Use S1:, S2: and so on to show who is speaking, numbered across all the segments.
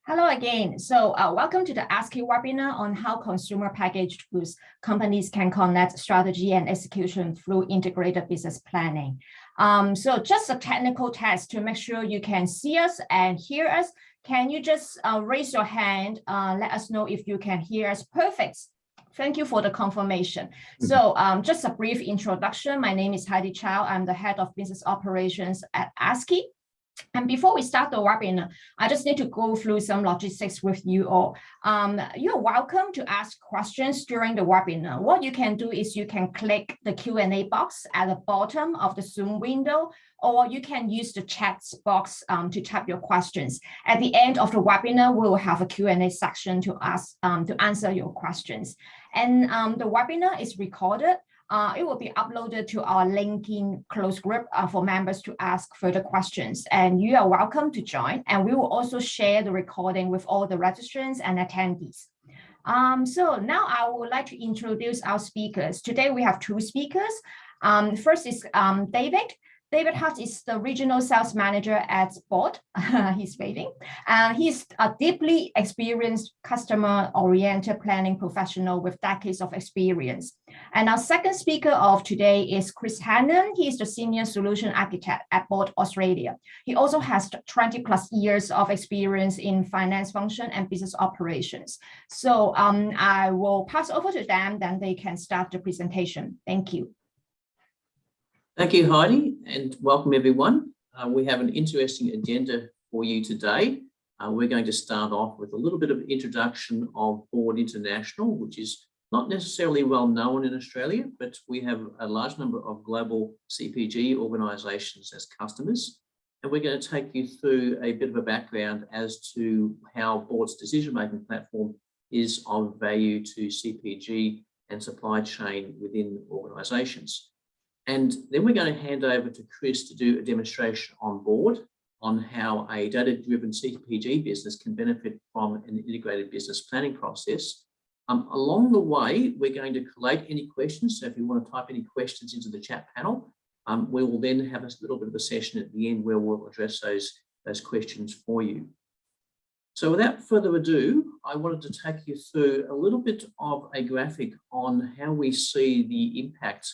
S1: Hello again. Welcome to the ASCI webinar on how consumer packaged goods companies can connect strategy and execution through integrated business planning. Just a technical test to make sure you can see us and hear us. Can you just raise your hand? Let us know if you can hear us. Perfect. Thank you for the confirmation. Just a brief introduction. My name is Heidi Chow. I'm the head of business operations at ASCI. And before we start the webinar, I just need to go through some logistics with you all. You're welcome to ask questions during the webinar. What you can do is you can click the Q&A box at the bottom of the Zoom window, or you can use the chat box to type your questions. At the end of the webinar, we will have a Q&A section to answer your questions. And the webinar is recorded. It will be uploaded to our LinkedIn closed group for members to ask further questions. And you are welcome to join. And we will also share the recording with all the registrants and attendees. So now I would like to introduce our speakers. Today we have two speakers. First is David. David Hart is the regional sales manager at Board. He's waiting. He's a deeply experienced customer-oriented planning professional with decades of experience. And our second speaker of today is Chris Hannan. He is the senior solution architect at Board Australia. He also has 20 plus years of experience in finance function and business operations. So I will pass over to them, then they can start the presentation. Thank you.
S2: Thank you, Heidi, and welcome everyone. We have an interesting agenda for you today. We're going to start off with a little bit of introduction of Board International, which is not necessarily well known in Australia, but we have a large number of global CPG organisations as customers. And we're going to take you through a bit of a background as to how Board's decision-making platform is of value to CPG and supply chain within organisations. And then we're going to hand over to Chris to do a demonstration on Board on how a data-driven CPG business can benefit from an integrated business planning process. Along the way, we're going to collate any questions. So if you want to type any questions into the chat panel, we will then have a little bit of a session at the end where we'll address those questions for you. So without further ado, I wanted to take you through a little bit of a graphic on how we see the impact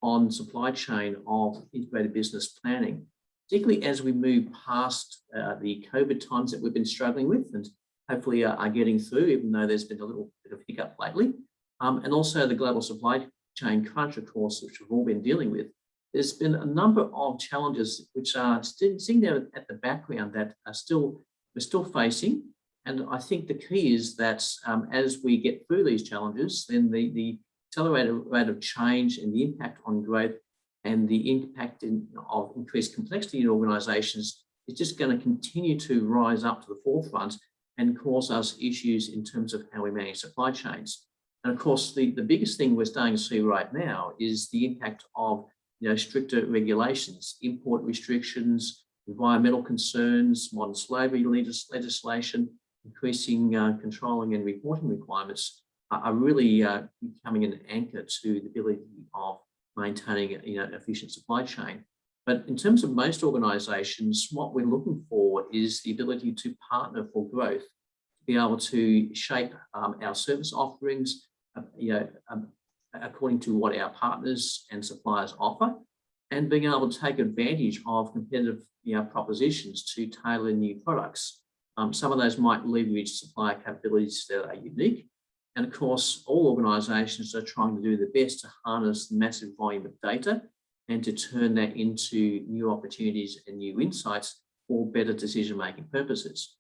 S2: on supply chain of integrated business planning, particularly as we move past the COVID times that we've been struggling with and hopefully are getting through, even though there's been a little bit of hiccup lately, and also the global supply chain crunch, of course, which we've all been dealing with. There's been a number of challenges which are sitting there at the background that we're still facing. And I think the key is that as we get through these challenges, then the accelerated rate of change and the impact on growth and the impact of increased complexity in organisations is just going to continue to rise up to the forefront and cause us issues in terms of how we manage supply chains. And of course, the biggest thing we're starting to see right now is the impact of stricter regulations, import restrictions, environmental concerns, modern slavery legislation, increasing controlling and reporting requirements are really becoming an anchor to the ability of maintaining an efficient supply chain. But in terms of most organisations, what we're looking for is the ability to partner for growth, to be able to shape our service offerings according to what our partners and suppliers offer, and being able to take advantage of competitive propositions to tailor new products. Some of those might leverage supplier capabilities that are unique. And of course, all organisations are trying to do their best to harness the massive volume of data and to turn that into new opportunities and new insights for better decision-making purposes.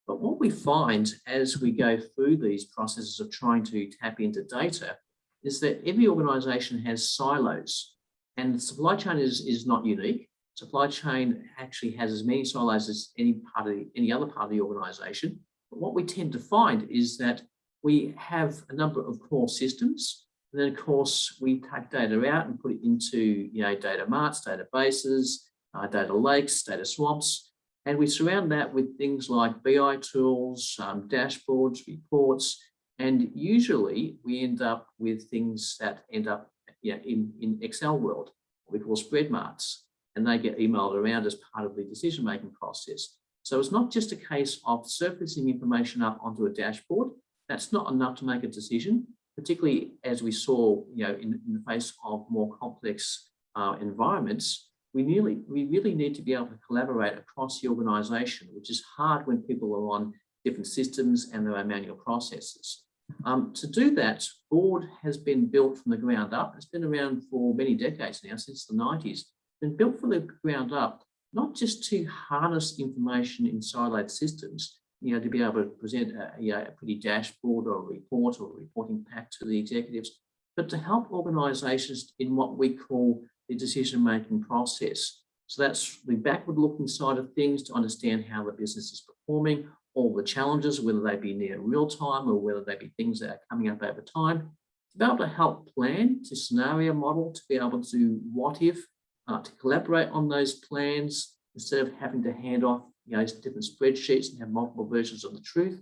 S2: But what we find as we go through these processes of trying to tap into data is that every organisation has silos, and supply chain is not unique. Supply chain actually has as many silos as any other part of the organisation. But what we tend to find is that we have a number of core systems, and then of course we take data out and put it into data marts, databases, data lakes, data swamps, and we surround that with things like BI tools, dashboards, reports, and usually we end up with things that end up in Excel world, what we call spread marks, and they get emailed around as part of the decision-making process. So it's not just a case of surfacing information up onto a dashboard. That's not enough to make a decision, particularly as we saw, in the face of more complex environments. We really need to be able to collaborate across the organisation, which is hard when people are on different systems and there are manual processes. To do that, board has been built from the ground up. It's been around for many decades now, since the 90s. It's been built from the ground up, not just to harness information in siloed systems, to be able to present a pretty dashboard or a report or a reporting pack to the executives, but to help organisations in what we call the decision-making process. So that's the backward-looking side of things, to understand how the business is performing, all the challenges, whether they be near real time or whether they be things that are coming up over time, to be able to help plan, to scenario model, to be able to what if, to collaborate on those plans instead of having to hand off different spreadsheets and have multiple versions of the truth,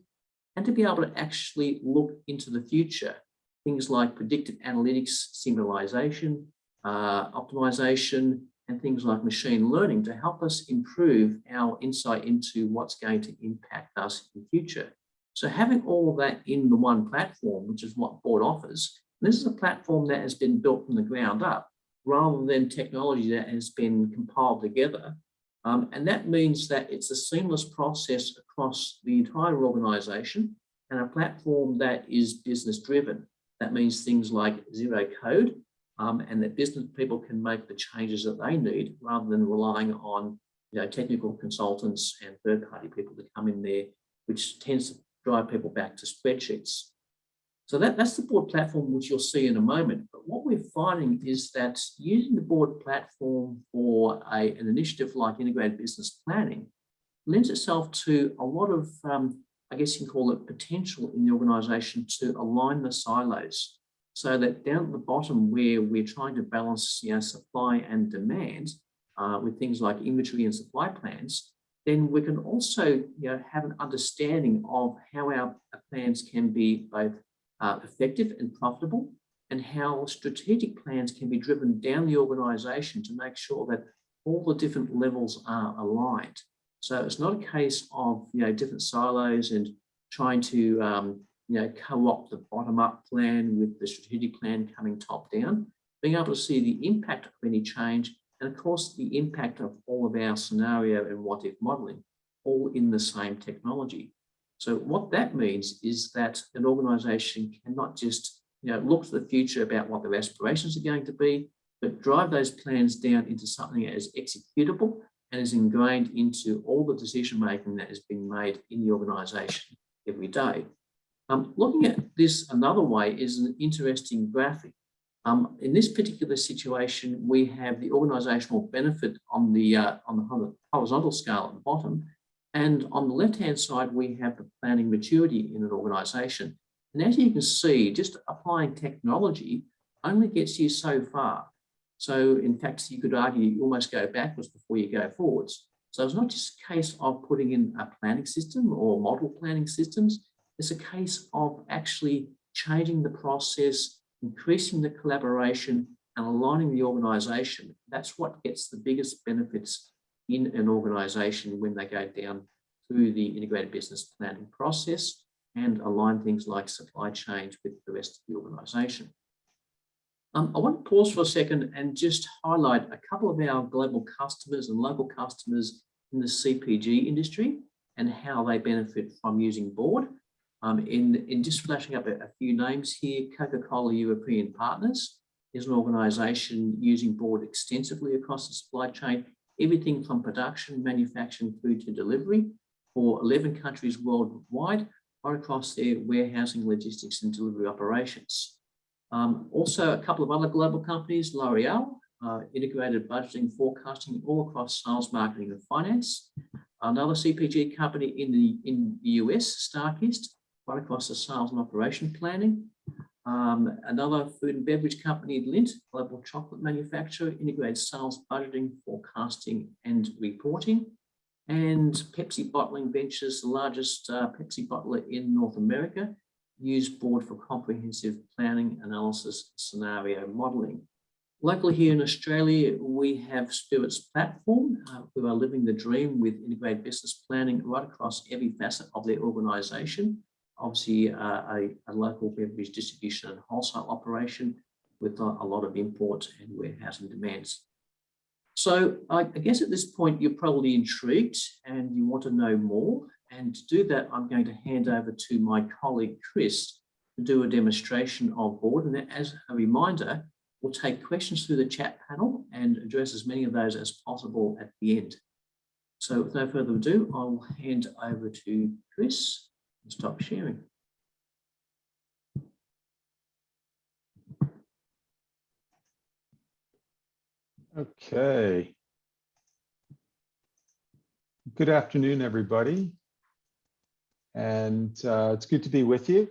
S2: and to be able to actually look into the future. Things like predictive analytics, simulation, optimization, and things like machine learning to help us improve our insight into what's going to impact us in the future. So having all of that in the one platform, which is what Board offers, this is a platform that has been built from the ground up, rather than technology that has been compiled together. And that means that it's a seamless process across the entire organisation, and a platform that is business driven. That means things like zero code, and that business people can make the changes that they need rather than relying on technical consultants and third-party people to come in there, which tends to drive people back to spreadsheets. So that's the Board platform, which you'll see in a moment. But what we're finding is that using the Board platform for an initiative like integrated business planning lends itself to a lot of, I guess you can call it, potential in the organisation to align the silos, so that down at the bottom where we're trying to balance supply and demand with things like inventory and supply plans, then we can also have an understanding of how our plans can be both effective and profitable, and how strategic plans can be driven down the organisation to make sure that all the different levels are aligned. So it's not a case of different silos and trying to co-opt the bottom-up plan with the strategic plan coming top-down, being able to see the impact of any change, and of course the impact of all of our scenario and what-if modelling, all in the same technology. So what that means is that an organisation cannot just look to the future about what their aspirations are going to be, but drive those plans down into something that is executable and is ingrained into all the decision making that is being made in the organisation every day. Looking at this another way is an interesting graphic. In this particular situation, we have the organisational benefit on the horizontal scale at the bottom, and on the left-hand side, we have the planning maturity in an organisation. And as you can see, just applying technology only gets you so far. So in fact, you could argue you almost go backwards before you go forwards. So it's not just a case of putting in a planning system or model planning systems. It's a case of actually changing the process, increasing the collaboration, and aligning the organisation. That's what gets the biggest benefits in an organisation when they go down through the integrated business planning process and align things like supply chain with the rest of the organisation. I want to pause for a second and just highlight a couple of our global customers and local customers in the CPG industry and how they benefit from using Board. In just flashing up a few names here, Coca-Cola European Partners is an organisation using Board extensively across the supply chain, everything from production, manufacturing, through to delivery for 11 countries worldwide, right across their warehousing, logistics and delivery operations. Also, a couple of other global companies, L'Oreal, integrated budgeting, forecasting, all across sales, marketing and finance. Another CPG company in the US, Starkist, right across the sales and operation planning. Another food and beverage company, Lindt, global chocolate manufacturer, integrated sales, budgeting, forecasting and reporting. And Pepsi Bottling Ventures, the largest Pepsi bottler in North America, use Board for comprehensive planning, analysis, scenario modelling. Locally here in Australia, we have Spirit's platform, who are living the dream with integrated business planning right across every facet of their organisation. Obviously, a local beverage distribution and wholesale operation with a lot of import and warehousing demands. So I guess at this point, you're probably intrigued and you want to know more. And to do that, I'm going to hand over to my colleague, Chris, to do a demonstration of board. And as a reminder, we'll take questions through the chat panel and address as many of those as possible at the end. So with no further ado, I'll hand over to Chris and stop sharing.
S3: Okay. Good afternoon, everybody. And it's good to be with you.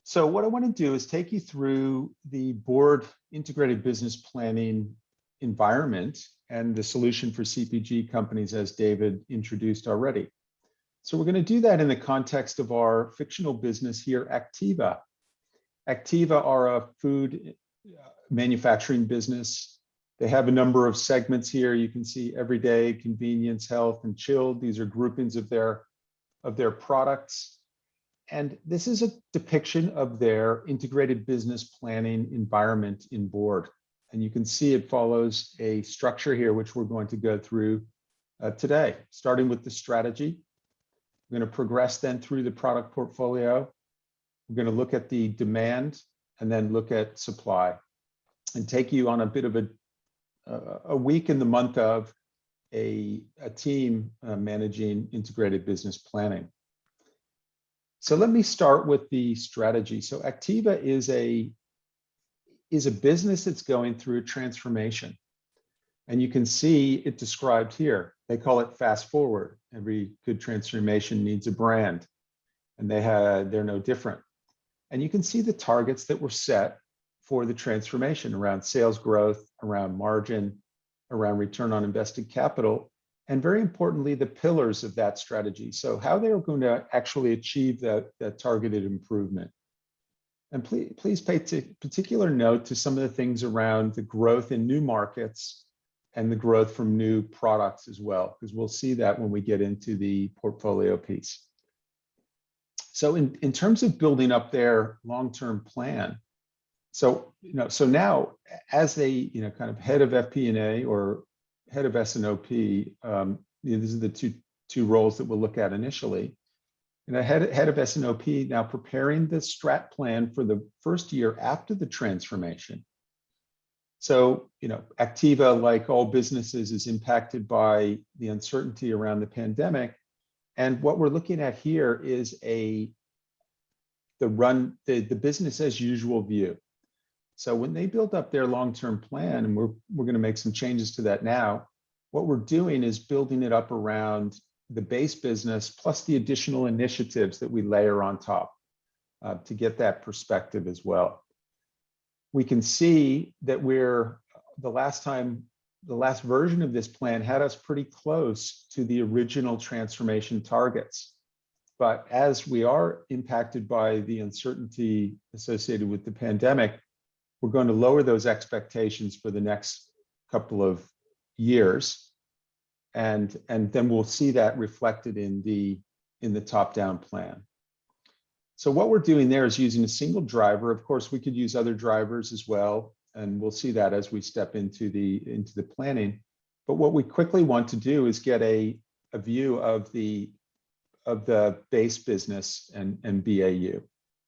S3: So what I want to do is take you through the board integrated business planning environment and the solution for CPG companies, as David introduced already. So we're going to do that in the context of our fictional business here, Activa. Activa are a food manufacturing business. They have a number of segments here. You can see everyday, convenience, health, and chilled. These are groupings of their products. And this is a depiction of their integrated business planning environment in board. And you can see it follows a structure here, which we're going to go through today, starting with the strategy. We're going to progress then through the product portfolio. We're going to look at the demand and then look at supply and take you on a bit of a week in the month of a team managing integrated business planning. So let me start with the strategy. So Activa is a business that's going through a transformation. And you can see it described here. They call it fast forward. Every good transformation needs a brand, and they're no different. And you can see the targets that were set for the transformation around sales growth, around margin, around return on invested capital, and very importantly, the pillars of that strategy. So how they're going to actually achieve that targeted improvement. And please pay particular note to some of the things around the growth in new markets and the growth from new products as well, because we'll see that when we get into the portfolio piece. So in terms of building up their long-term plan, so now as they kind of head of FP&A or head of S&OP, these are the two roles that we'll look at initially. And head of S&OP now preparing the strat plan for the first year after the transformation. So, Activa, like all businesses, is impacted by the uncertainty around the pandemic. And what we're looking at here is the business as usual view. So when they build up their long-term plan, and we're going to make some changes to that now, what we're doing is building it up around the base business plus the additional initiatives that we layer on top to get that perspective as well. We can see that the last version of this plan had us pretty close to the original transformation targets. But as we are impacted by the uncertainty associated with the pandemic, we're going to lower those expectations for the next couple of years. And then we'll see that reflected in the top-down plan. So what we're doing there is using a single driver. Of course, we could use other drivers as well, and we'll see that as we step into the planning. But what we quickly want to do is get a view of the base business and BAU.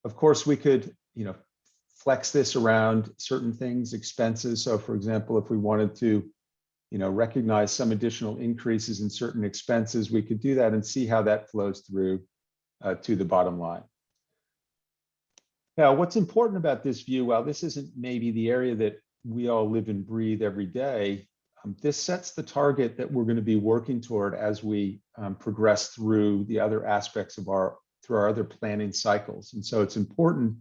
S3: Of course, we could flex this around certain things, expenses. So, for example, if we wanted to recognize some additional increases in certain expenses, we could do that and see how that flows through to the bottom line. Now, what's important about this view, while this isn't maybe the area that we all live and breathe every day, this sets the target that we're going to be working toward as we progress through the other aspects of our other planning cycles. And so it's important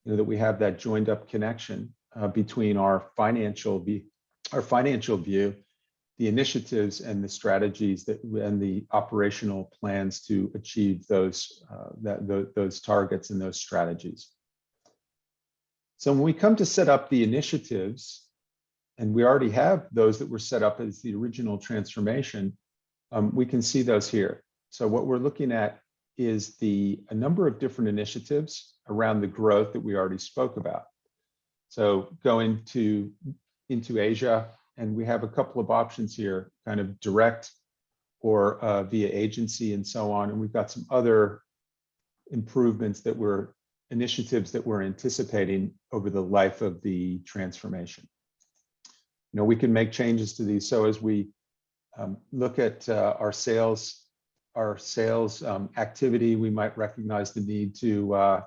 S3: that we have that joined up connection between our financial view, the initiatives and the strategies and the operational plans to achieve those targets and those strategies. So when we come to set up the initiatives, and we already have those that were set up as the original transformation, we can see those here. So what we're looking at is a number of different initiatives around the growth that we already spoke about. So going into Asia, and we have a couple of options here, kind of direct or via agency and so on. And we've got some other improvements initiatives that we're anticipating over the life of the transformation. You know, we can make changes to these. So as we look at our sales activity, we might recognize the need to,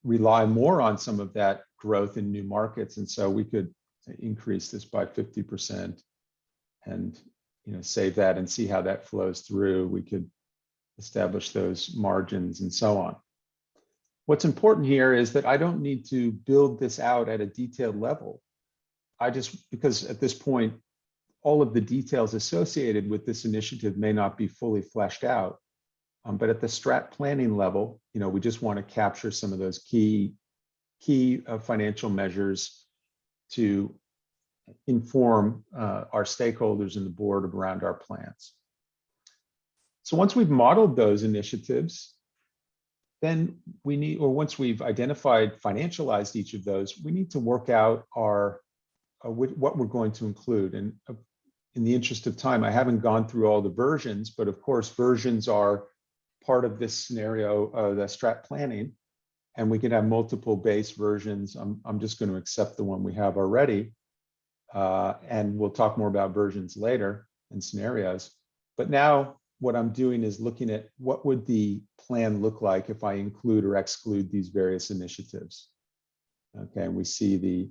S3: rely more on some of that growth in new markets. And so we could increase this by 50% and, save that and see how that flows through. We could establish those margins and so on. What's important here is that I don't need to build this out at a detailed level. Because at this point, all of the details associated with this initiative may not be fully fleshed out. But at the strat planning level, we just want to capture some of those key financial measures to inform our stakeholders and the board around our plans. So once we've modeled those initiatives, then once we've identified, financialized each of those, we need to work out what we're going to include. And in the interest of time, I haven't gone through all the versions, but of course, versions are part of this scenario, the strat planning, and we can have multiple base versions. I'm just going to accept the one we have already, and we'll talk more about versions later and scenarios. But now what I'm doing is looking at what would the plan look like if I include or exclude these various initiatives. Okay, and we see the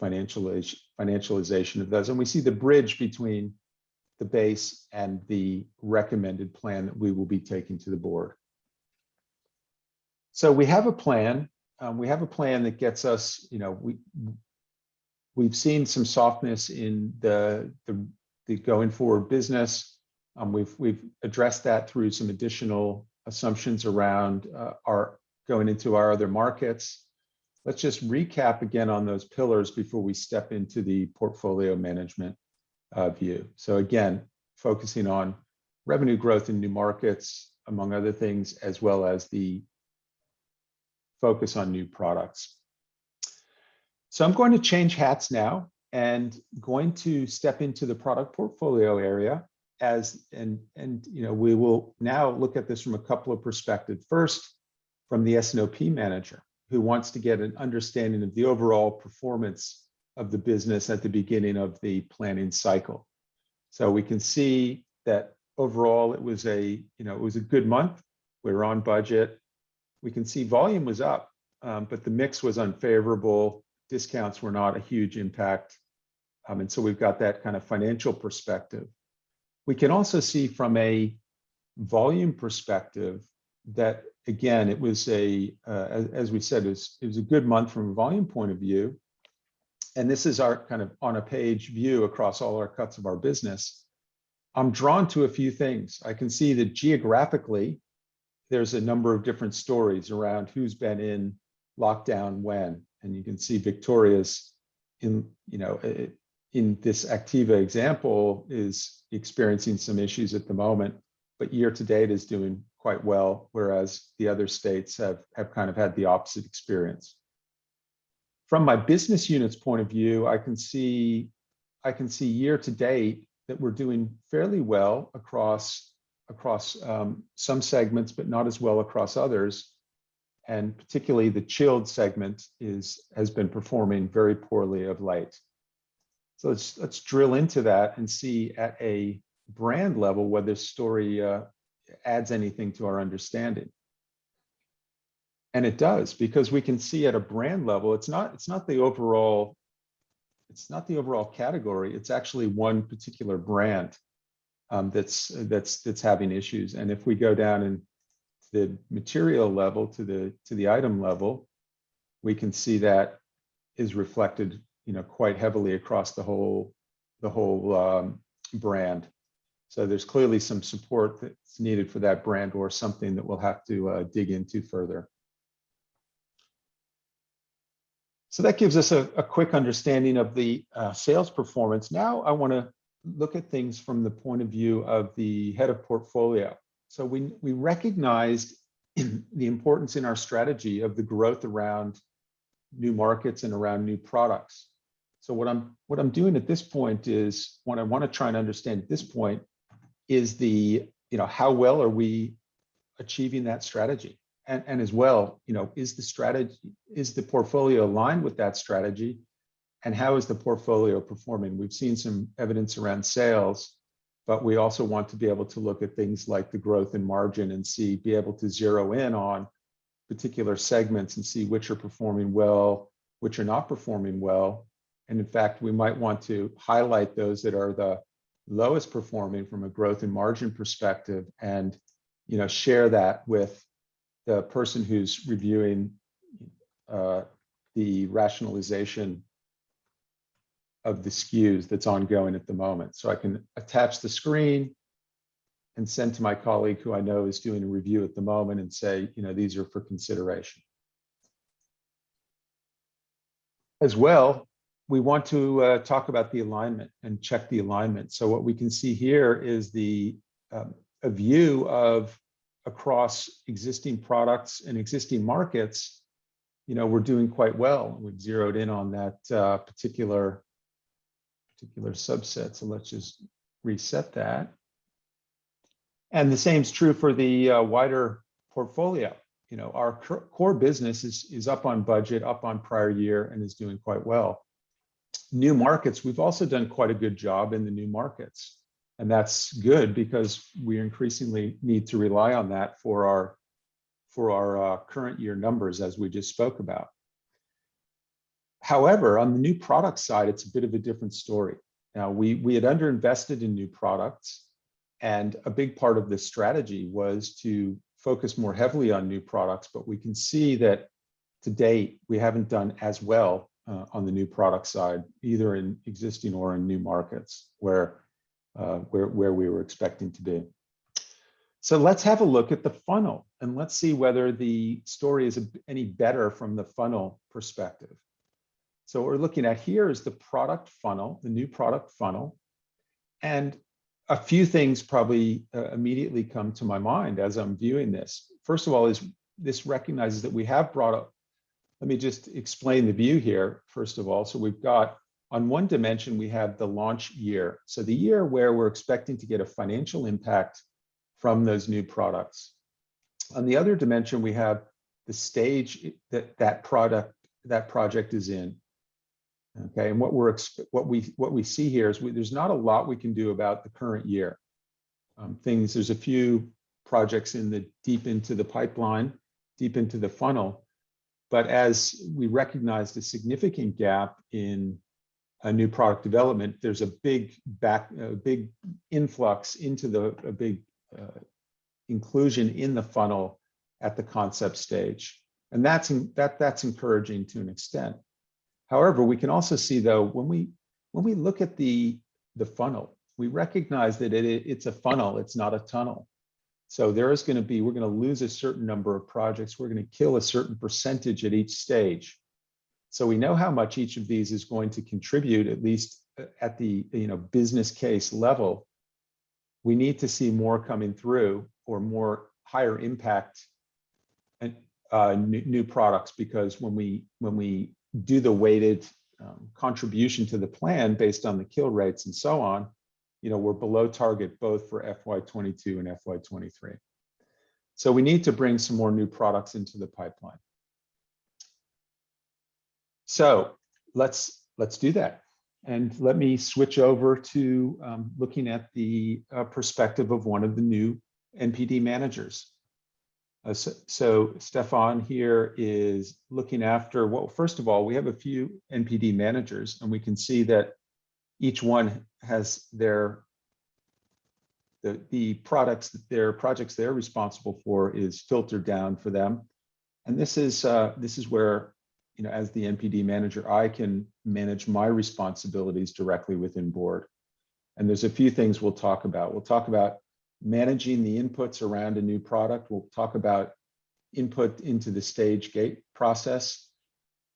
S3: financialization of those, and we see the bridge between the base and the recommended plan that we will be taking to the board. So we have a plan. We have a plan that gets us, we've seen some softness in the going forward business. We've addressed that through some additional assumptions around our going into our other markets. Let's just recap again on those pillars before we step into the portfolio management view. So again, focusing on revenue growth in new markets, among other things, as well as the focus on new products. So I'm going to change hats now and going to step into the product portfolio area we will now look at this from a couple of perspectives. First, from the S&OP manager, who wants to get an understanding of the overall performance of the business at the beginning of the planning cycle. So we can see that overall it was a good month. We were on budget. We can see volume was up, but the mix was unfavorable. Discounts were not a huge impact. And so we've got that kind of financial perspective. We can also see from a volume perspective that, again, it was as we said, it was a good month from a volume point of view. And this is our kind of on a page view across all our cuts of our business. I'm drawn to a few things. I can see that geographically, there's a number of different stories around who's been in lockdown when. And you can see Victoria's in this Activa example is experiencing some issues at the moment, but year to date is doing quite well, whereas the other states have kind of had the opposite experience. From my business unit's point of view, I can see year to date that we're doing fairly well across some segments, but not as well across others. And particularly the chilled segment has been performing very poorly of late. So let's drill into that and see at a brand level whether this story adds anything to our understanding. And it does, because we can see at a brand level, it's not the overall category. It's actually one particular brand that's having issues. And if we go down in the material level to the item level, we can see that is reflected quite heavily across the whole brand. So there's clearly some support that's needed for that brand, or something that we'll have to dig into further. So that gives us a quick understanding of the sales performance. Now I want to look at things from the point of view of the head of portfolio. So we recognized the importance in our strategy of the growth around new markets and around new products. So what I'm doing at this point is, what I want to try and understand at this point is how well are we achieving that strategy? And as well, is the portfolio aligned with that strategy? And how is the portfolio performing? We've seen some evidence around sales, but we also want to be able to look at things like the growth and margin and be able to zero in on particular segments and see which are performing well, which are not performing well. And in fact, we might want to highlight those that are the lowest performing from a growth and margin perspective, and share that with the person who's reviewing the rationalization of the SKUs that's ongoing at the moment. So I can attach the screen and send to my colleague who I know is doing a review at the moment and say, these are for consideration. As well, we want to talk about the alignment and check the alignment. So what we can see here is a view of across existing products and existing markets. We're doing quite well. We've zeroed in on that particular subset. So let's just reset that. And the same is true for the wider portfolio. Our core business is up on budget, up on prior year, and is doing quite well. New markets, we've also done quite a good job in the new markets. And that's good because we increasingly need to rely on that for our current year numbers, as we just spoke about. However, on the new product side, it's a bit of a different story. Now, we had underinvested in new products, and a big part of this strategy was to focus more heavily on new products, but we can see that to date, we haven't done as well on the new product side, either in existing or in new markets where we were expecting to be. So let's have a look at the funnel, and let's see whether the story is any better from the funnel perspective. So what we're looking at here is the product funnel, the new product funnel. And a few things probably immediately come to my mind as I'm viewing this. First of all, is this recognizes that we have brought up, let me just explain the view here, first of all. So we've got, on one dimension, we have the launch year. So the year where we're expecting to get a financial impact from those new products. On the other dimension, we have the stage that project is in. Okay, and what we see here is there's not a lot we can do about the current year. There's a few projects deep into the pipeline, deep into the funnel, but as we recognized a significant gap in a new product development, there's a big influx into a big inclusion in the funnel at the concept stage, and that's encouraging to an extent. However, we can also see, though, when we look at the funnel, we recognize that it's a funnel, it's not a tunnel. So we're going to lose a certain number of projects. We're going to kill a certain percentage at each stage. So we know how much each of these is going to contribute, at least at the business case level. We need to see more coming through, or more higher impact and new products, because when we do the weighted contribution to the plan based on the kill rates and so on, we're below target both for FY22 and FY23. So we need to bring some more new products into the pipeline. So let's do that. And let me switch over to looking at the perspective of one of the new NPD managers. So Stefan here is looking after, well, first of all, we have a few NPD managers, and we can see that each one has the projects they're responsible for is filtered down for them. And this is where, as the NPD manager, I can manage my responsibilities directly within board. And there's a few things we'll talk about. We'll talk about managing the inputs around a new product. We'll talk about input into the stage gate process.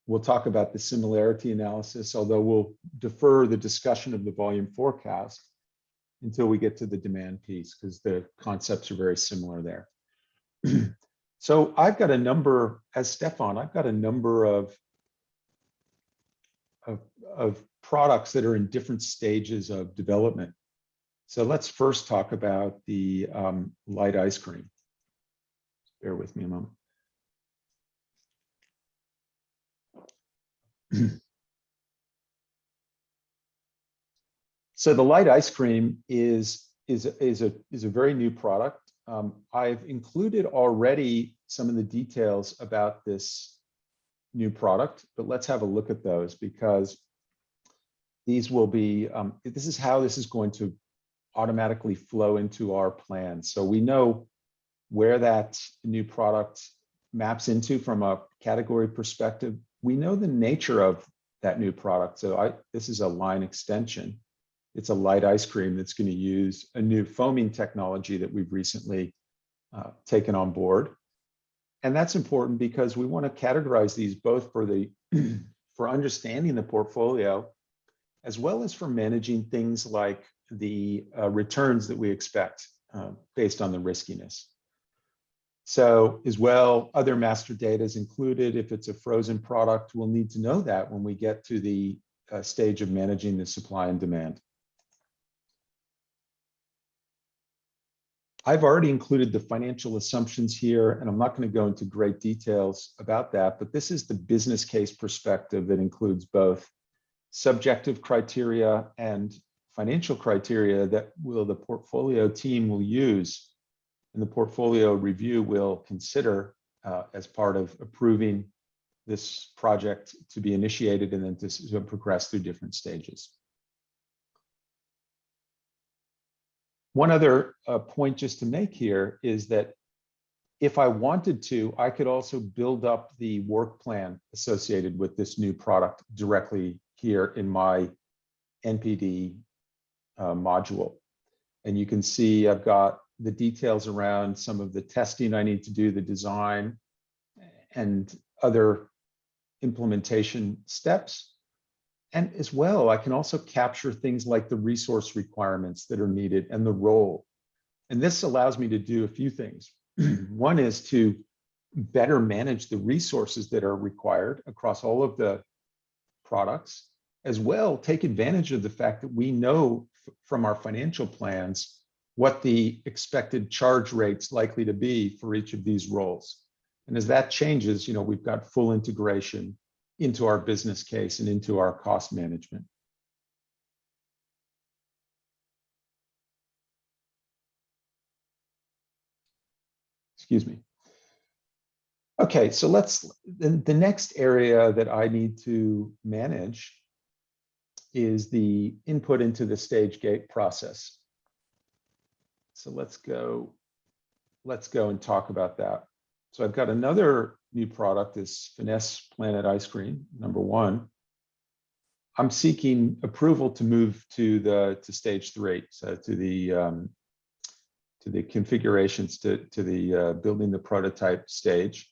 S3: We'll talk about the similarity analysis, although we'll defer the discussion of the volume forecast until we get to the demand piece, because the concepts are very similar there. So I've got a number, as Stefan, I've got a number of products that are in different stages of development. So let's first talk about the light ice cream. Bear with me a moment. So the light ice cream is a very new product. I've included already some of the details about this new product, but let's have a look at those, because these will be, this is how this is going to automatically flow into our plan. So we know where that new product maps into from a category perspective. We know the nature of that new product. So this is a line extension. It's a light ice cream that's going to use a new foaming technology that we've recently taken on board. And that's important because we want to categorize these both for for understanding the portfolio, as well as for managing things like the returns that we expect based on the riskiness. So as well, other master data is included. If it's a frozen product, we'll need to know that when we get to the stage of managing the supply and demand. I've already included the financial assumptions here, and I'm not going to go into great details about that, but this is the business case perspective that includes both subjective criteria and financial criteria that the portfolio team will use, and the portfolio review will consider as part of approving this project to be initiated and then to progress through different stages. One other point just to make here is that if I wanted to, I could also build up the work plan associated with this new product directly here in my NPD module. And you can see I've got the details around some of the testing I need to do, the design, and other implementation steps. And as well, I can also capture things like the resource requirements that are needed and the role. And this allows me to do a few things. One is to better manage the resources that are required across all of the products, as well take advantage of the fact that we know from our financial plans what the expected charge rate's likely to be for each of these roles. And as that changes, we've got full integration into our business case and into our cost management. Excuse me. Okay, so the next area that I need to manage is the input into the stage gate process. So let's go and talk about that. So I've got another new product, this Finesse Planet Ice Cream, number 1. I'm seeking approval to move to stage 3, so to the configurations, to the building the prototype stage.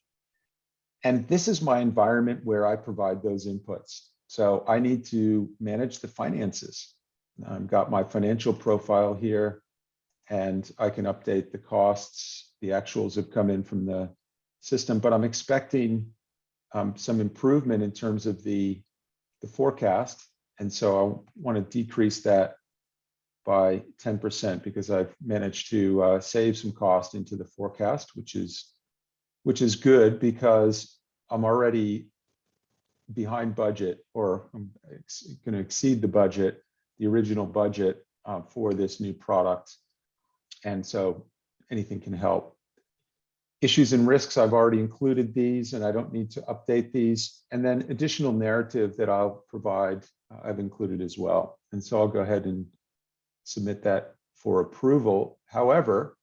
S3: And this is my environment where I provide those inputs. So I need to manage the finances. I've got my financial profile here, and I can update the costs. The actuals have come in from the system, but I'm expecting some improvement in terms of the forecast. And so I want to decrease that by 10% because I've managed to save some cost into the forecast, which is good because I'm already behind budget, or I'm going to exceed the budget, the original budget for this new product. And so anything can help. Issues and risks, I've already included these and I don't need to update these. And then additional narrative that I'll provide, I've included as well. And so I'll go ahead and submit that for approval. However,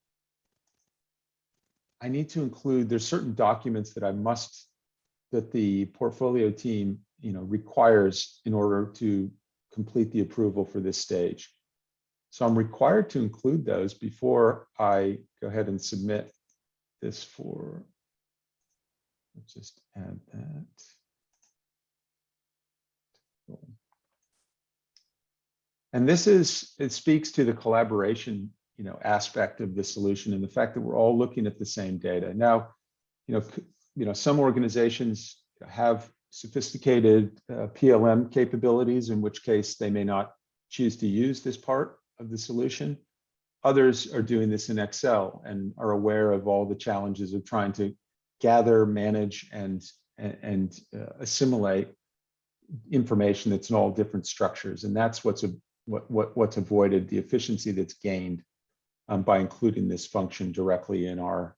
S3: I need to include, there's certain documents that the portfolio team requires in order to complete the approval for this stage. So I'm required to include those before I go ahead and submit this for, let's just add that. And it speaks to the collaboration, aspect of the solution and the fact that we're all looking at the same data. Now, some organizations have sophisticated PLM capabilities, in which case they may not choose to use this part of the solution. Others are doing this in Excel and are aware of all the challenges of trying to gather, manage, and assimilate information that's in all different structures. And that's what's avoided, the efficiency that's gained by including this function directly in our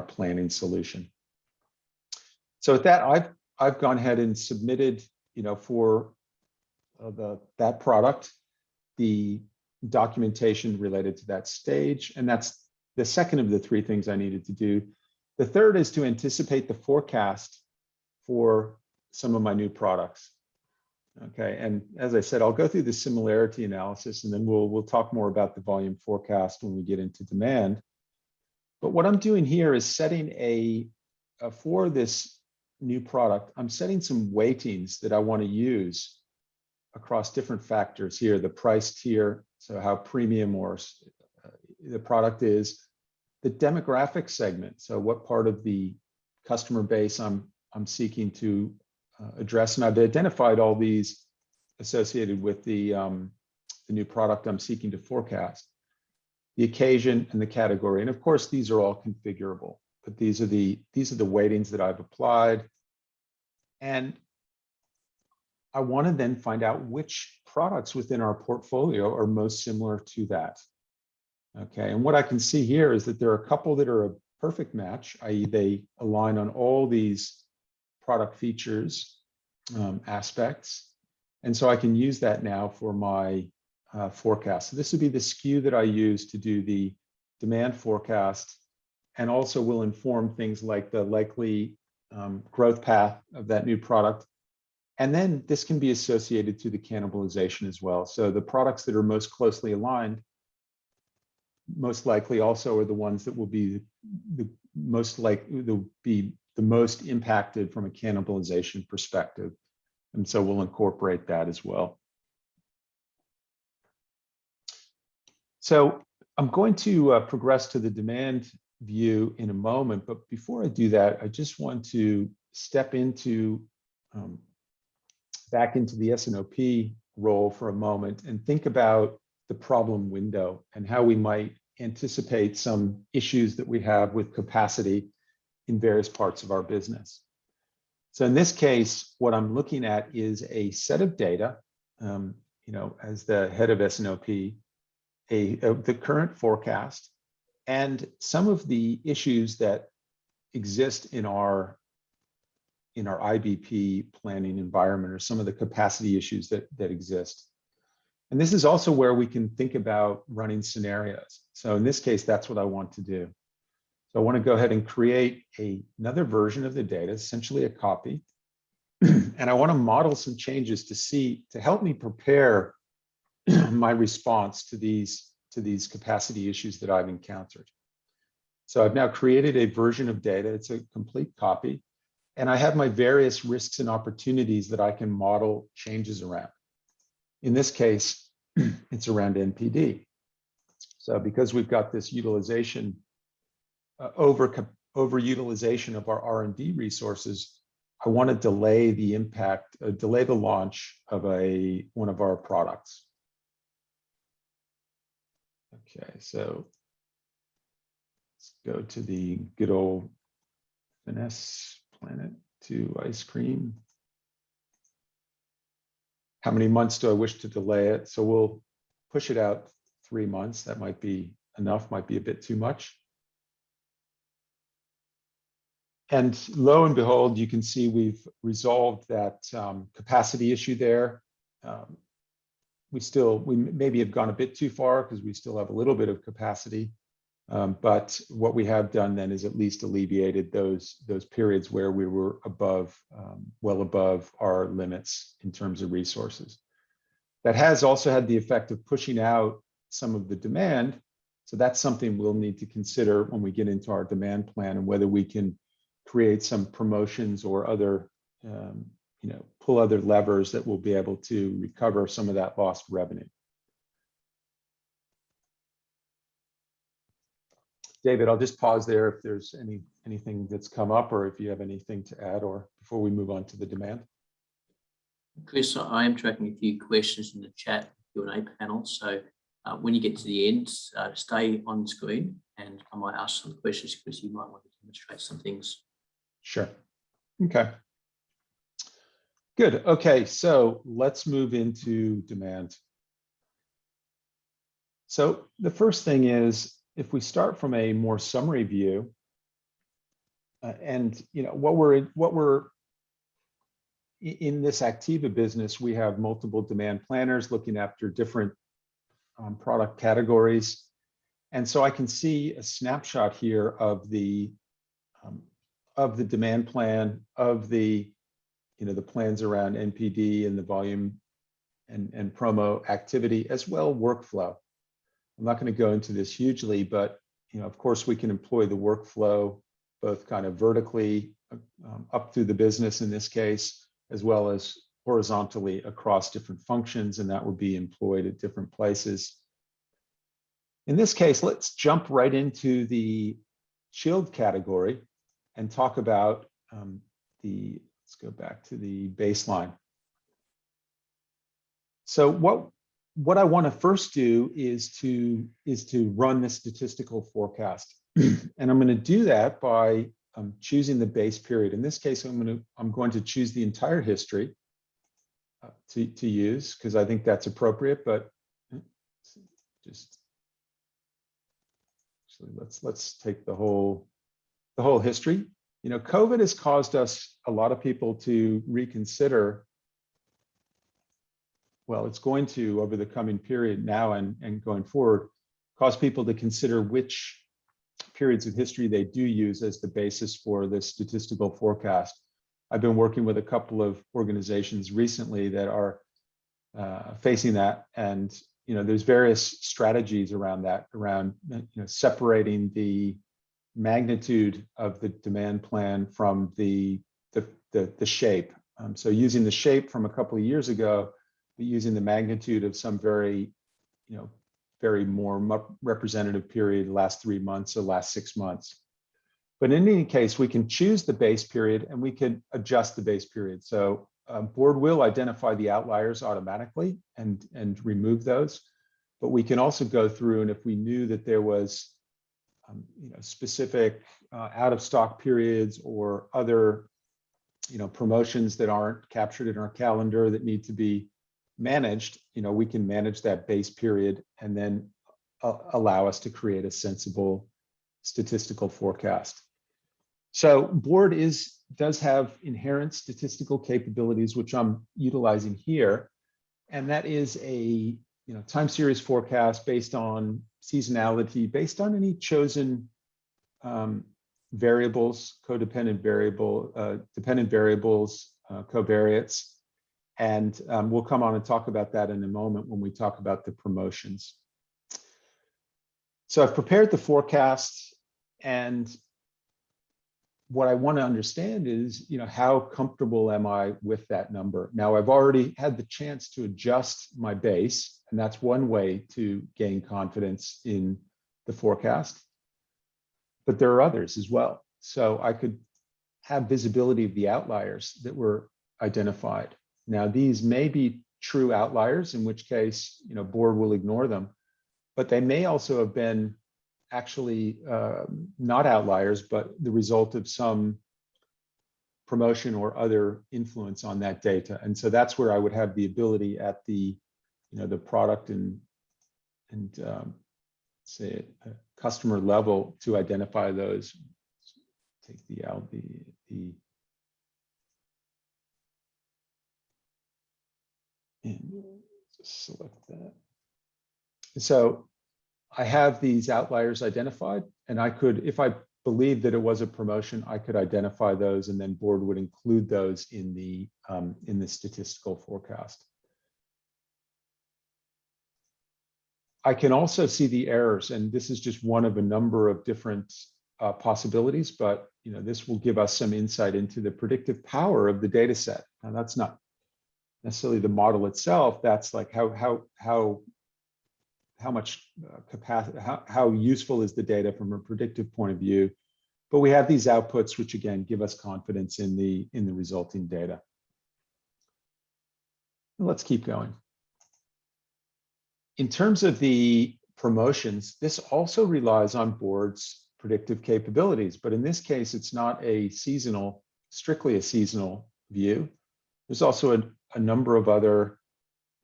S3: planning solution. So with that, I've gone ahead and submitted, for that product, the documentation related to that stage. And that's the second of the three things I needed to do. The third is to anticipate the forecast for some of my new products. Okay, and as I said, I'll go through the similarity analysis, and then we'll talk more about the volume forecast when we get into demand. But what I'm doing here is setting for this new product, I'm setting some weightings that I want to use across different factors here, the price tier, so how premium or the product is, the demographic segment, so what part of the customer base I'm seeking to address, and I've identified all these associated with the new product I'm seeking to forecast, the occasion and the category, and of course these are all configurable, but these are the weightings that I've applied, and I want to then find out which products within our portfolio are most similar to that. Okay, and what I can see here is that there are a couple that are a perfect match, i.e. they align on all these product features, aspects. And so I can use that now for my forecast. So this would be the SKU that I use to do the demand forecast, and also will inform things like the likely growth path of that new product. And then this can be associated to the cannibalization as well. So the products that are most closely aligned most likely also are the ones that will be the most impacted from a cannibalization perspective. And so we'll incorporate that as well. So I'm going to progress to the demand view in a moment, but before I do that, I just want to step into back into the S&OP role for a moment and think about the problem window and how we might anticipate some issues that we have with capacity in various parts of our business. So in this case, what I'm looking at is a set of data, as the head of S&OP, the current forecast, and some of the issues that exist in our IBP planning environment, or some of the capacity issues that exist. And this is also where we can think about running scenarios. So in this case, that's what I want to do. So I want to go ahead and create another version of the data, essentially a copy. And I want to model some changes to help me prepare my response to these capacity issues that I've encountered. So I've now created a version of data. It's a complete copy. And I have my various risks and opportunities that I can model changes around. In this case, it's around NPD. So because we've got this utilization, overutilization of our R&D resources, I want to delay the launch of one of our products. Okay, so let's go to the good old finesse planet to ice cream. How many months do I wish to delay it? So we'll push it out 3 months. That might be enough, might be a bit too much. And lo and behold, you can see we've resolved that capacity issue there. We maybe have gone a bit too far because we still have a little bit of capacity. But what we have done then is at least alleviated those periods where we were well above our limits in terms of resources. That has also had the effect of pushing out some of the demand. So that's something we'll need to consider when we get into our demand plan, and whether we can create some promotions or other, pull other levers that will be able to recover some of that lost revenue. David, I'll just pause there if there's anything that's come up or if you have anything to add or before we move on to the demand.
S2: Chris, I am tracking a few questions in the chat Q&A panel. So when you get to the end, stay on screen and I might ask some questions because you might want to demonstrate some things.
S3: Sure. Okay. Good. Okay, so let's move into demand. So the first thing is, if we start from a more summary view, and what we're in this Activa business, we have multiple demand planners looking after different product categories. And so I can see a snapshot here of the demand plan, of the plans around NPD and the volume and promo activity, as well workflow. I'm not going to go into this hugely, but of course we can employ the workflow both kind of vertically up through the business in this case, as well as horizontally across different functions, and that will be employed at different places. In this case, let's jump right into the chilled category and talk about let's go back to the baseline. So what I want to first do is to run the statistical forecast. And I'm going to do that by choosing the base period. In this case, I'm going to choose the entire history to use because I think that's appropriate. But just actually, let's take the whole history. COVID has caused us, a lot of people, to reconsider. Well, it's going to, over the coming period now and going forward, cause people to consider which periods of history they do use as the basis for this statistical forecast. I've been working with a couple of organizations recently that are facing that, and there's various strategies around that, around separating the magnitude of the demand plan from the shape. So using the shape from a couple of years ago, but using the magnitude of some very more representative period, last 3 months or last 6 months. But in any case, we can choose the base period and we can adjust the base period. So board will identify the outliers automatically and remove those. But we can also go through, and if we knew that there was specific out of stock periods or other promotions that aren't captured in our calendar that need to be managed, we can manage that base period and then allow us to create a sensible statistical forecast. So board does have inherent statistical capabilities, which I'm utilizing here, and that is a time series forecast based on seasonality, based on any chosen variables, codependent variable, dependent variables, covariates. And we'll come on and talk about that in a moment when we talk about the promotions. So I've prepared the forecast, and what I want to understand is, how comfortable am I with that number? Now, I've already had the chance to adjust my base, and that's one way to gain confidence in the forecast. But there are others as well. So I could have visibility of the outliers that were identified. Now, these may be true outliers, in which case, board will ignore them, but they may also have been actually not outliers, but the result of some promotion or other influence on that data. And so that's where I would have the ability at the, the product and say customer level to identify those. Take the and just select that. So I have these outliers identified, and I could, if I believe that it was a promotion, I could identify those, and then board would include those in the statistical forecast. I can also see the errors, and this is just one of a number of different possibilities, but this will give us some insight into the predictive power of the data set. Now, that's not necessarily the model itself. That's like how much capacity, how useful is the data from a predictive point of view. But we have these outputs, which again give us confidence in the resulting data. Let's keep going. In terms of the promotions, this also relies on board's predictive capabilities, but in this case, it's not a strictly a seasonal view. There's also a number of other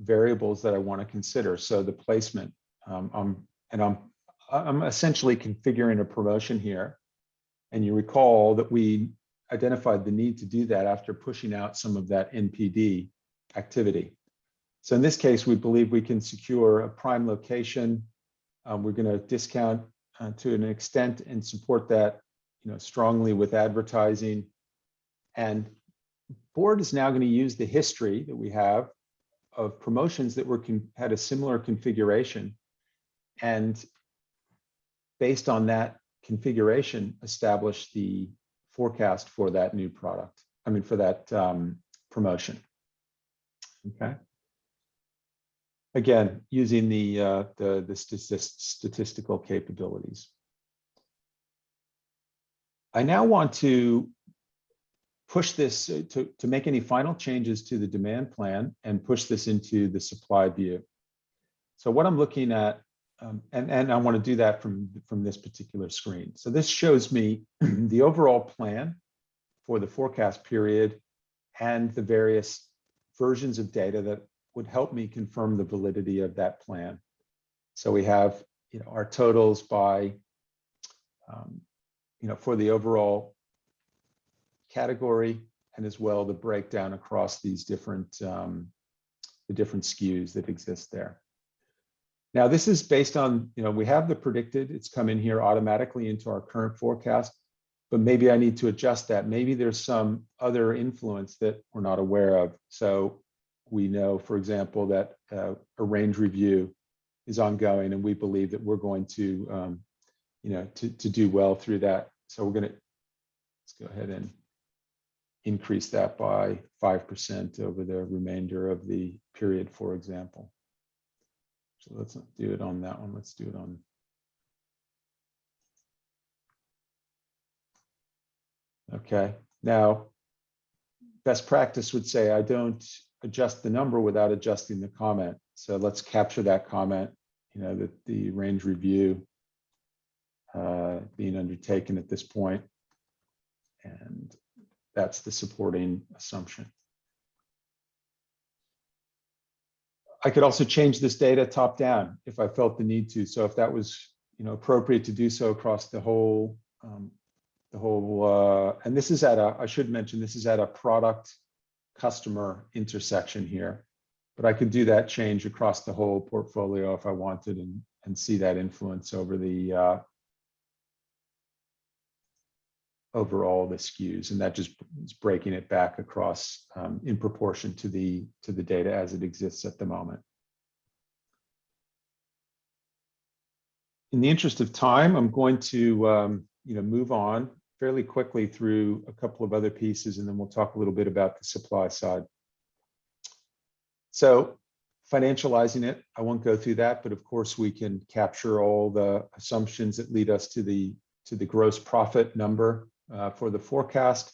S3: variables that I want to consider. So the placement, I'm essentially configuring a promotion here. And you recall that we identified the need to do that after pushing out some of that NPD activity. So in this case, we believe we can secure a prime location. We're going to discount to an extent and support that, strongly with advertising. And board is now going to use the history that we have of promotions that had a similar configuration, and based on that configuration, establish the forecast for that new product. For that promotion. Okay. Again, using the statistical capabilities. I now want to push this to make any final changes to the demand plan and push this into the supply view. So what I'm looking at, and I want to do that from this particular screen. So this shows me the overall plan for the forecast period and the various versions of data that would help me confirm the validity of that plan. So we have, our totals by, for the overall category, and as well the breakdown across these different, the different SKUs that exist there. Now this is based on, we have the predicted, it's come in here automatically into our current forecast, but maybe I need to adjust that. Maybe there's some other influence that we're not aware of. So we know, for example, that a range review is ongoing, and we believe that we're going to, to do well through that. So let's go ahead and increase that by 5% over the remainder of the period, for example. So let's not do it on that one. Let's do it on. Okay. Now, best practice would say I don't adjust the number without adjusting the comment. So let's capture that comment, that the range review being undertaken at this point. And that's the supporting assumption. I could also change this data top down if I felt the need to. So if that was, appropriate to do so across the whole, and this is I should mention, this is at a product customer intersection here, but I could do that change across the whole portfolio if I wanted, and see that influence over the overall the SKUs, and that just is breaking it back across in proportion to the data as it exists at the moment. In the interest of time, I'm going to move on fairly quickly through a couple of other pieces, and then we'll talk a little bit about the supply side. So financializing it, I won't go through that, but of course we can capture all the assumptions that lead us to the gross profit number for the forecast,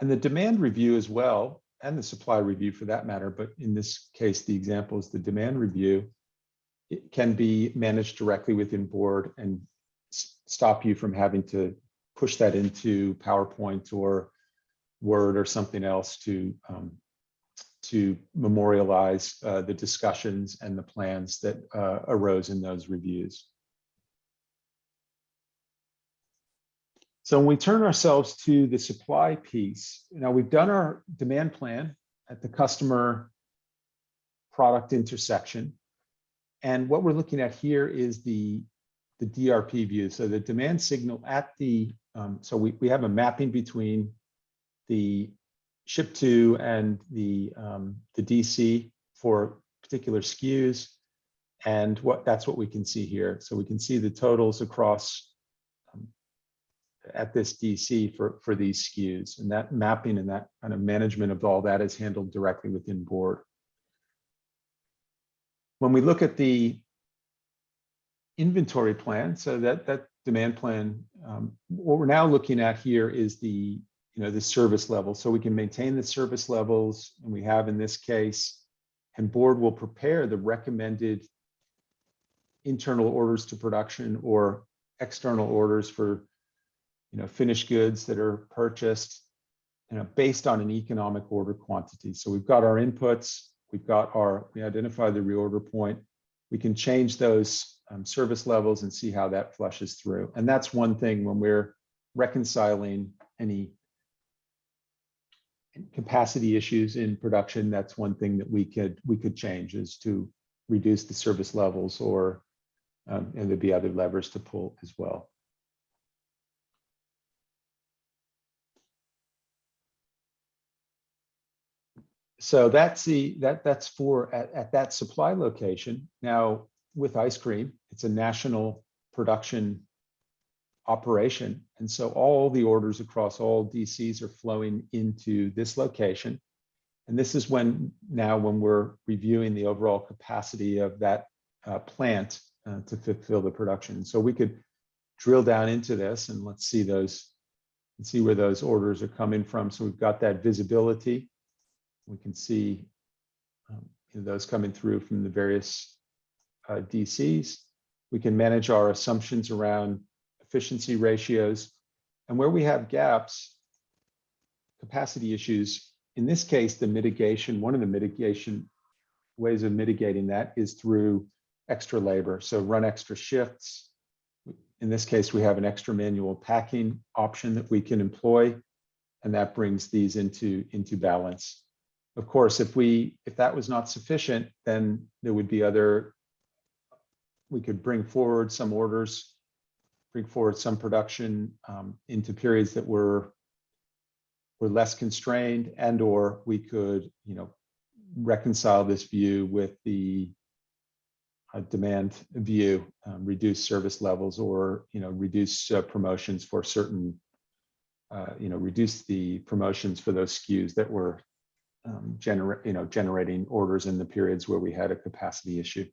S3: and the demand review as well, and the supply review for that matter. But in this case, the example is the demand review. It can be managed directly within board and stop you from having to push that into PowerPoint or Word or something else to memorialize the discussions and the plans that arose in those reviews. So when we turn ourselves to the supply piece, we've done our demand plan at the customer product intersection. And what we're looking at here is the DRP view. So the demand signal at the, so we have a mapping between the ship to and the DC for particular SKUs. And that's what we can see here. So we can see the totals across at this DC for these SKUs, and that mapping and that kind of management of all that is handled directly within board. When we look at the inventory plan. So that demand plan, what we're now looking at here is the service level. So we can maintain the service levels, and we have in this case, and board will prepare the recommended internal orders to production or external orders for finished goods that are purchased based on an economic order quantity. So we've got our inputs, we identify the reorder point. We can change those service levels and see how that flushes through. And that's one thing when we're reconciling any capacity issues in production. That's one thing that we could change, is to reduce the service levels, or and there'd be other levers to pull as well. So that's for at that supply location. Now with ice cream, it's a national production operation, and so all the orders across all DCs are flowing into this location. And this is when we're reviewing the overall capacity of that plant to fulfill the production. So we could drill down into this and let's see where those orders are coming from. So we've got that visibility. We can see those coming through from the various DCs. We can manage our assumptions around efficiency ratios, and where we have gaps, capacity issues. In this case, one of the mitigation ways of mitigating that is through extra labor. So run extra shifts. In this case, we have an extra manual packing option that we can employ, and that brings these into balance. Of course, if that was not sufficient, then there would be we could bring forward some orders, bring forward some production into periods that were less constrained, and/or we could, reconcile this view with the demand view, reduce service levels, or reduce promotions for certain, reduce the promotions for those SKUs that were generating orders in the periods where we had a capacity issue.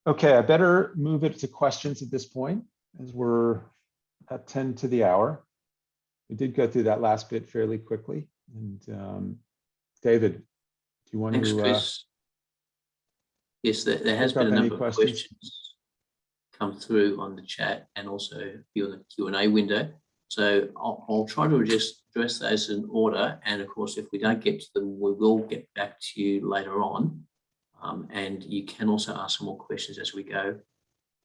S3: Okay, I better move it to questions at this point, as we're at 10 to the hour. We did go through that last bit fairly quickly. And David, do you want
S2: Thanks,
S3: to?
S2: Chris. Yes, there has been a number of questions come through on the chat, and also a few in the Q&A window. So I'll try to address those in order. And of course, if we don't get to them, we will get back to you later on. And you can also ask some more questions as we go.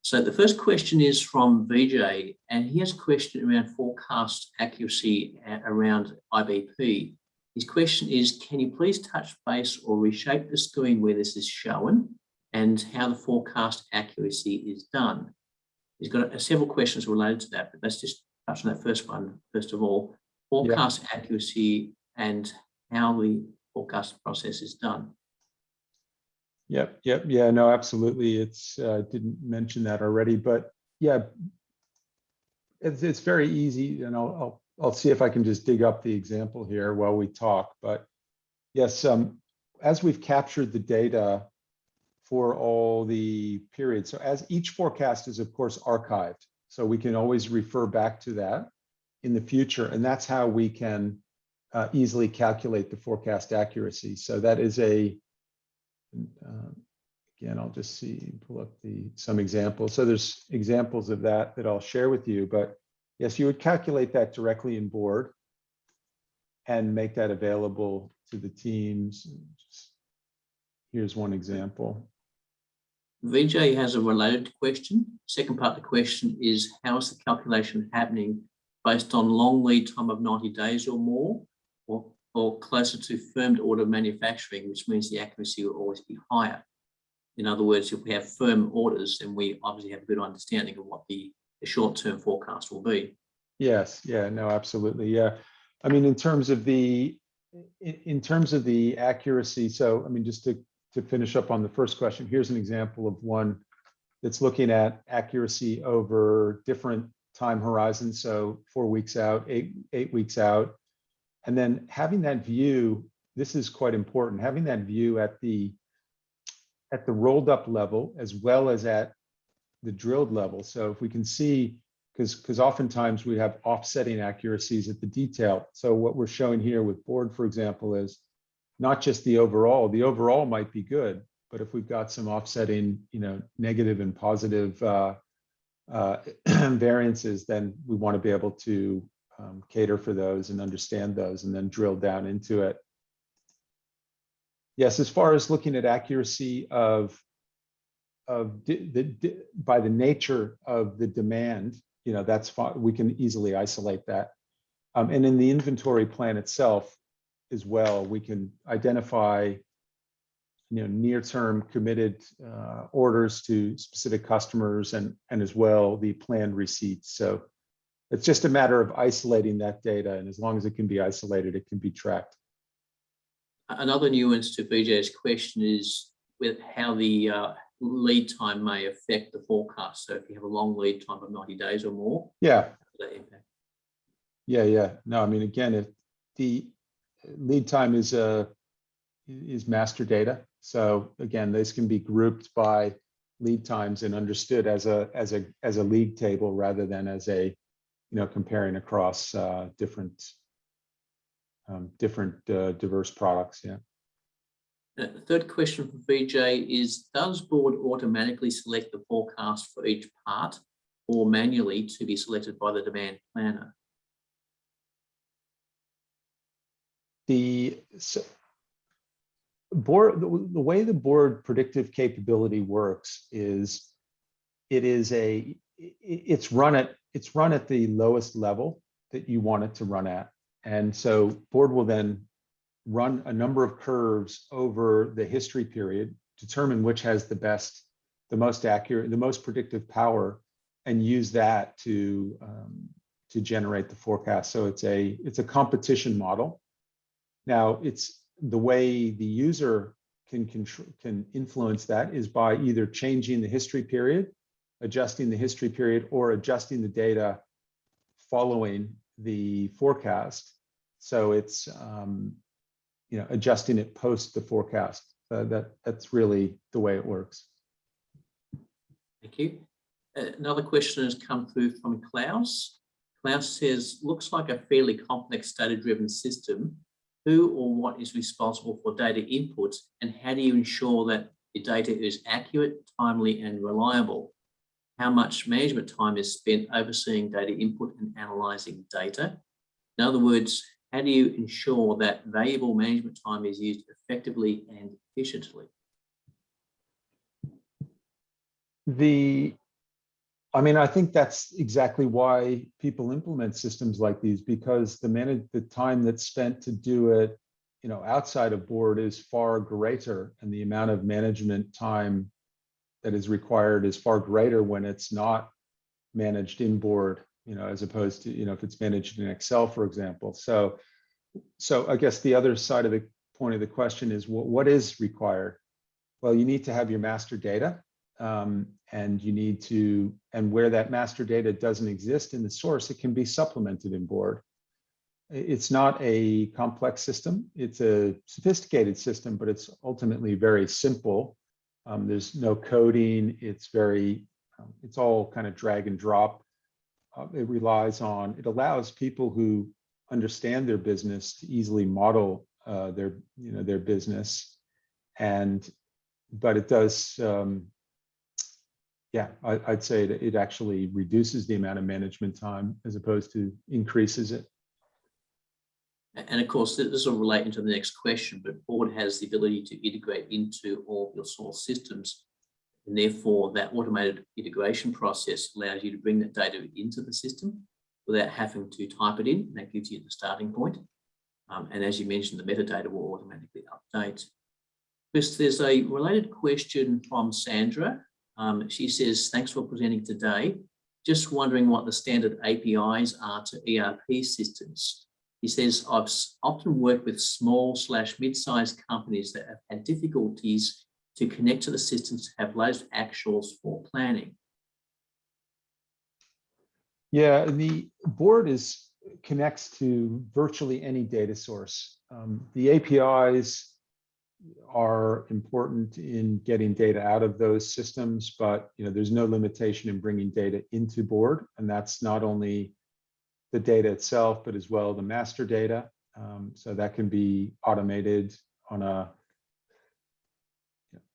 S2: So the first question is from Vijay, and he has a question around forecast accuracy around IBP. His question is, can you please touch base or reshape the screen where this is shown, and how the forecast accuracy is done? He's got several questions related to that, but let's just touch on that first one. First of all, forecast accuracy and how the forecast process is done.
S3: Yep. Yeah, no, absolutely. It's didn't mention that already, but yeah, it's very easy, and I'll see if I can just dig up the example here while we talk. But yes, as we've captured the data for all the periods, so as each forecast is of course archived, so we can always refer back to that in the future, and that's how we can easily calculate the forecast accuracy. So that is again, I'll just pull up some examples. So there's examples of that I'll share with you, but yes, you would calculate that directly in board and make that available to the teams. Here's one example.
S2: Vijay has a related question. Second part of the question is, how is the calculation happening based on long lead time of 90 days or more, or closer to firmed order manufacturing, which means the accuracy will always be higher? In other words, if we have firm orders, then we obviously have a good understanding of what the short-term forecast will be. Yes, yeah, no, absolutely, yeah. I mean, in terms of the accuracy, so I mean, just to finish up on the first question, here's an example of one that's looking at accuracy over different time horizons, so 4 weeks out, 8 weeks out. And then having that view, this is quite important, having that view at the
S3: at the rolled up level as well as at the drilled level. So if we can see, because oftentimes we have offsetting accuracies at the detail. So what we're showing here with board, for example, is not just the overall might be good, but if we've got some offsetting, negative and positive variances, then we want to be able to cater for those and understand those and then drill down into it. Yes, as far as looking at accuracy by the nature of the demand, that's fine. We can easily isolate that. And in the inventory plan itself as well, we can identify near-term committed orders to specific customers and as well the planned receipts. So it's just a matter of isolating that data, and as long as it can be isolated, it can be tracked.
S2: Another nuance to BJ's question is with how the lead time may affect the forecast. So if you have a long lead time of 90 days or more,
S3: yeah,
S2: that impact.
S3: Yeah. No, I mean, again, if the lead time is master data, so again, this can be grouped by lead times and understood as a league table rather than as a comparing across different diverse products. Yeah.
S2: The third question from BJ is, does board automatically select the forecast for each part or manually to be selected by the demand planner?
S3: The board, the way the board predictive capability works is it's run at the lowest level that you want it to run at. And so board will then run a number of curves over the history period, determine which has the most accurate, the most predictive power, and use that to generate the forecast. So it's a competition model. Now, it's the way the user can influence that is by either changing the history period, adjusting the history period, or adjusting the data following the forecast. So it's adjusting it post the forecast. That's really the way it works.
S2: Thank you. Another question has come through from Klaus. Klaus says, looks like a fairly complex data-driven system. Who or what is responsible for data input, and how do you ensure that the data is accurate, timely, and reliable? How much management time is spent overseeing data input and analyzing data? In other words, how do you ensure that valuable management time is used effectively and efficiently?
S3: I think that's exactly why people implement systems like these, because the time that's spent to do it, outside of board is far greater, and the amount of management time that is required is far greater when it's not managed in board, as opposed to, if it's managed in Excel, for example. So I guess the other side of the point of the question is what is required? Well, you need to have your master data. And you need to, and where that master data doesn't exist in the source, it can be supplemented in board. It's not a complex system. It's a sophisticated system, but it's ultimately very simple. There's no coding. It's all kind of drag and drop. It allows people who understand their business to easily model their business. But it does, I'd say that it actually reduces the amount of management time as opposed to increases it.
S2: And of course, this will relate into the next question, but board has the ability to integrate into all of your source systems. And therefore, that automated integration process allows you to bring that data into the system without having to type it in. And that gives you the starting point. And as you mentioned, the metadata will automatically update. Chris, there's a related question from Sandra. She says, thanks for presenting today. Just wondering what the standard APIs are to ERP systems. He says, I've often worked with small/mid-sized companies that have had difficulties to connect to the systems to have latest actuals for planning.
S3: Yeah, the board connects to virtually any data source. The APIs are important in getting data out of those systems, but there's no limitation in bringing data into board, and that's not only the data itself, but as well the master data. So that can be automated on a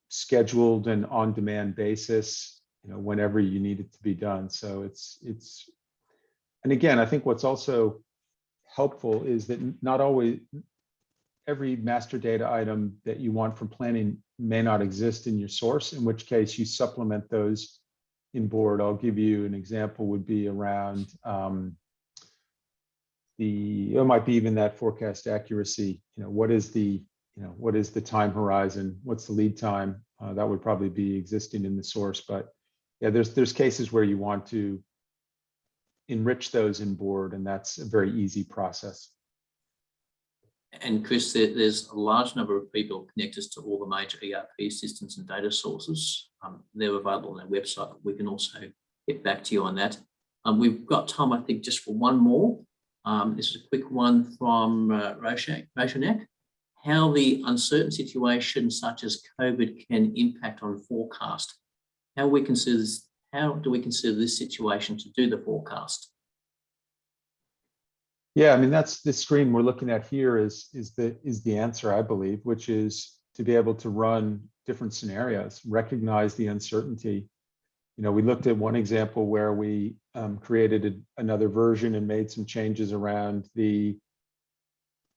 S3: scheduled and on-demand basis, whenever you need it to be done. So it's, and again, I think what's also helpful is that not always every master data item that you want from planning may not exist in your source, in which case you supplement those in board. I'll give you an example, would be around it might be even that forecast accuracy. What is the time horizon? What's the lead time? That would probably be existing in the source, but yeah, there's cases where you want to enrich those in board, and that's a very easy process.
S2: And Chris, there's a large number of people connected to all the major ERP systems and data sources. They're available on our website. We can also get back to you on that. We've got time, I think, just for one more. This is a quick one from Roshanak. How the uncertain situation such as COVID can impact on forecast. How do we consider this situation to do the forecast?
S3: Yeah, I mean, that's the screen we're looking at here is the answer, I believe, which is to be able to run different scenarios, recognize the uncertainty. We looked at one example where we created another version and made some changes around the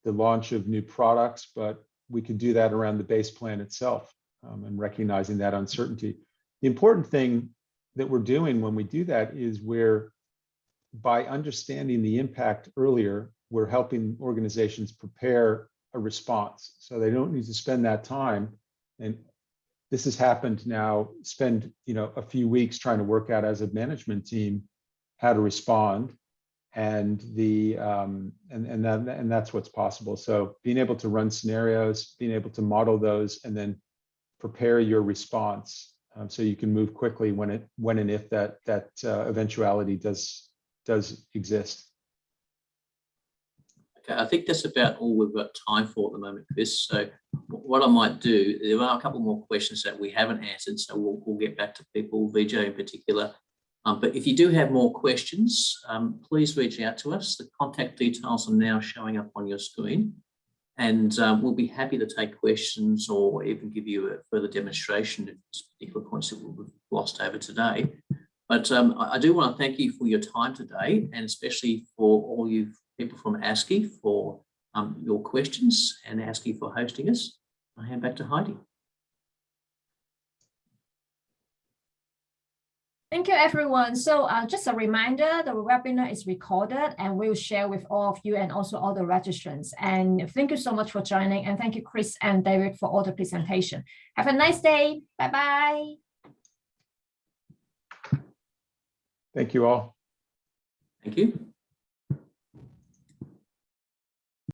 S3: launch of new products, but we could do that around the base plan itself, and recognizing that uncertainty. The important thing that we're doing when we do that is by understanding the impact earlier, we're helping organizations prepare a response. So they don't need to spend that time. And this has happened now, spend a few weeks trying to work out as a management team how to respond. And that's what's possible. So being able to run scenarios, being able to model those, and then prepare your response so you can move quickly when and if that eventuality does exist.
S2: Okay, I think that's about all we've got time for at the moment, Chris. So what I might do, there are a couple more questions that we haven't answered, so we'll get back to people, Vijay in particular. But if you do have more questions, please reach out to us. The contact details are now showing up on your screen, and we'll be happy to take questions or even give you a further demonstration of particular points that we've glossed over today. But I do want to thank you for your time today, and especially for all you people from ASCI for your questions, and ASCI for hosting us. I'll hand back to Heidi.
S1: Thank you, everyone. So just a reminder, the webinar is recorded and we'll share with all of you and also all the registrants. And thank you so much for joining. And thank you, Chris and David, for all the presentation. Have a nice day. Bye-bye.
S3: Thank you all.
S2: Thank you.